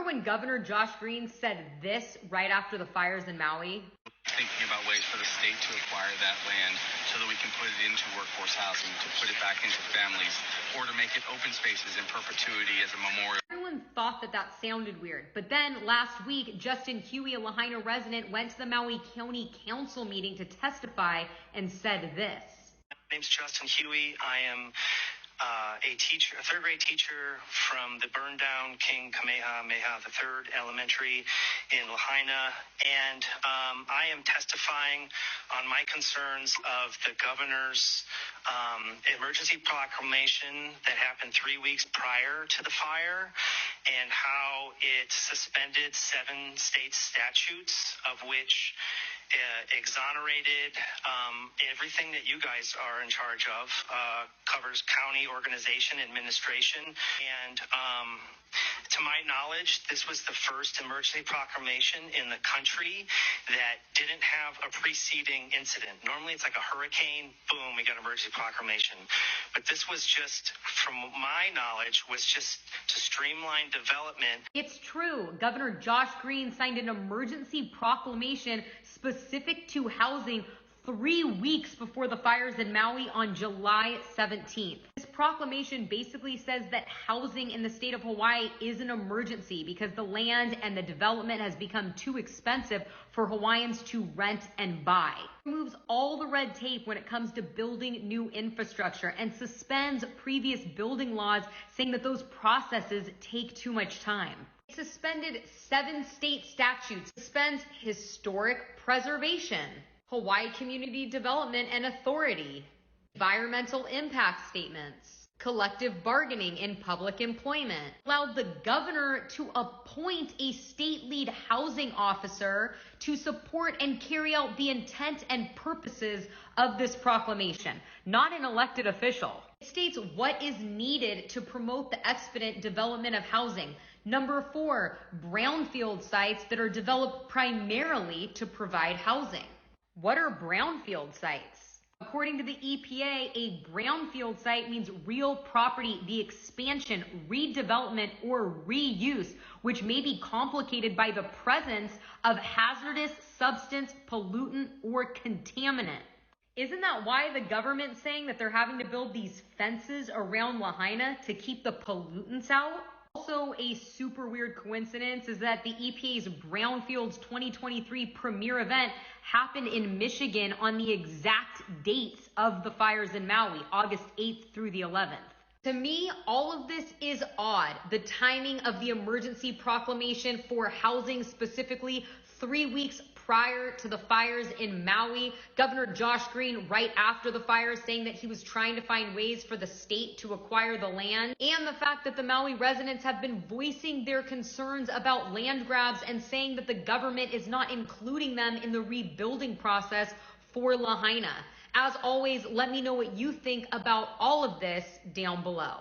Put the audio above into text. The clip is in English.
When Governor Josh Green said this right after the fires in Maui. Thinking about ways for the state to acquire that land so that we can put it into workforce housing, to put it back into families, or to make it open spaces in perpetuity as a memorial. Everyone thought that sounded weird. But then last week, Justin Huey, a Lahaina resident, went to the Maui County Council meeting to testify and said this. My name's Justin Huey. I am a third grade teacher from the burned down King Kamehameha III Elementary in Lahaina, and I am testifying on my concerns of the governor's emergency proclamation that happened 3 weeks prior to the fire, and how it suspended 7 state statutes, of which exonerated everything that you guys are in charge of, covers county organization, administration, and to my knowledge, this was the first emergency proclamation in the country that didn't have a preceding incident. Normally it's like a hurricane, boom, we got an emergency proclamation. But this was just, from my knowledge, was just to streamline development. It's true. Governor Josh Green signed an emergency proclamation specific to housing 3 weeks before the fires in Maui on July 17th. This proclamation basically says that housing in the state of Hawaii is an emergency because the land and the development has become too expensive for Hawaiians to rent and buy. It removes all the red tape when it comes to building new infrastructure and suspends previous building laws saying that those processes take too much time. It suspended 7 state statutes, suspends historic preservation, Hawaii Community Development and Authority, environmental impact statements, collective bargaining in public employment, allowed the governor to appoint a state lead housing officer to support and carry out the intent and purposes of this proclamation, not an elected official. It states what is needed to promote the expedient development of housing. Number 4, brownfield sites that are developed primarily to provide housing. What are brownfield sites? According to the EPA, a brownfield site means real property, the expansion, redevelopment, or reuse, which may be complicated by the presence of hazardous substance, pollutant, or contaminant. Isn't that why the government's saying that they're having to build these fences around Lahaina to keep the pollutants out? Also, a super weird coincidence is that the EPA's Brownfields 2023 premier event happened in Michigan on the exact dates of the fires in Maui, August 8th through the 11th. To me, all of this is odd. The timing of the emergency proclamation for housing specifically 3 weeks prior to the fires in Maui, Governor Josh Green right after the fires saying that he was trying to find ways for the state to acquire the land, and the fact that the Maui residents have been voicing their concerns about land grabs and saying that the government is not including them in the rebuilding process for Lahaina. As always, let me know what you think about all of this down below.